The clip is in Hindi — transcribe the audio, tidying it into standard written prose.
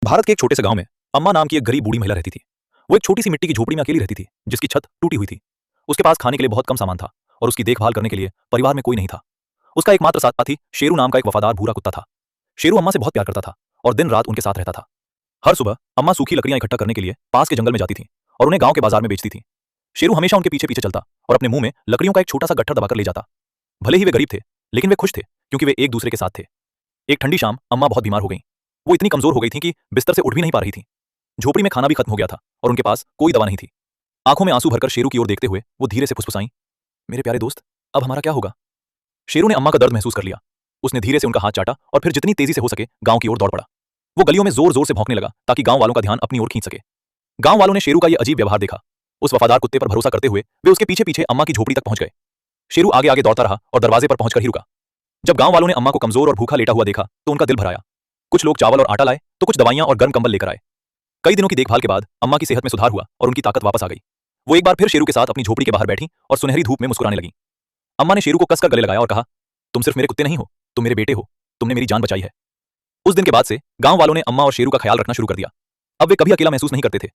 भारत के एक छोटे से गांव में अम्मा नाम की एक गरीब बूढ़ी महिला रहती थी। वो एक छोटी सी मिट्टी की झोपड़ी में अकेली रहती थी, जिसकी छत टूटी हुई थी। उसके पास खाने के लिए बहुत कम सामान था और उसकी देखभाल करने के लिए परिवार में कोई नहीं था। उसका एकमात्र साथी शेरू नाम का एक वफादार भूरा कुत्ता था। शेरू अम्मा से बहुत प्यार करता था और दिन रात उनके साथ रहता था। हर सुबह अम्मा सूखी लकड़ियां इकट्ठा करने के लिए पास के जंगल में जाती थी और उन्हें गांव के बाजार में बेचती थी। शेरू हमेशा उनके पीछे पीछे चलता और अपने मुंह में लकड़ियों का एक छोटा सा गट्ठर दबाकर ले जाता। भले ही वे गरीब थे, लेकिन वे खुश थे क्योंकि वे एक दूसरे के साथ थे। एक ठंडी शाम अम्मा बहुत बीमार हो गई। वो इतनी कमजोर हो गई थी कि बिस्तर से उठ भी नहीं पा रही थी। झोपड़ी में खाना भी खत्म हो गया था और उनके पास कोई दवा नहीं थी। आंखों में आंसू भरकर शेरू की ओर देखते हुए वो धीरे से फुसफुसाई, मेरे प्यारे दोस्त, अब हमारा क्या होगा? शेरू ने अम्मा का दर्द महसूस कर लिया। उसने धीरे से उनका हाथ चाटा और फिर जितनी तेजी से हो सके गांव की ओर दौड़ पड़ा। वो गलियों में जोर जोर से भौंकने लगा ताकि गांव वालों का ध्यान अपनी ओर खींच सके। गांव वालों ने शेरू का यह अजीब व्यवहार देखा। उस वफादार कुत्ते पर भरोसा करते हुए वे उसके पीछे पीछे अम्मा की झोपड़ी तक पहुंच गए। शेरू आगे आगे दौड़ता रहा और दरवाजे पर पहुंचकर ही रुका। जब गांव वालों ने अम्मा को कमजोर और भूखा लेटा हुआ देखा तो उनका दिल भर आया। कुछ लोग चावल और आटा लाए तो कुछ दवाइयां और गर्म कंबल लेकर आए। कई दिनों की देखभाल के बाद अम्मा की सेहत में सुधार हुआ और उनकी ताकत वापस आ गई। वो एक बार फिर शेरू के साथ अपनी झोपड़ी के बाहर बैठी और सुनहरी धूप में मुस्कुराने लगी। अम्मा ने शेरू को कसकर गले लगाया और कहा, तुम सिर्फ मेरे कुत्ते नहीं हो, तुम मेरे बेटे हो। तुमने मेरी जान बचाई है। उस दिन के बाद से गांव वालों ने अम्मा और शेरू का ख्याल रखना शुरू कर दिया। अब वे कभी अकेला महसूस नहीं करते थे।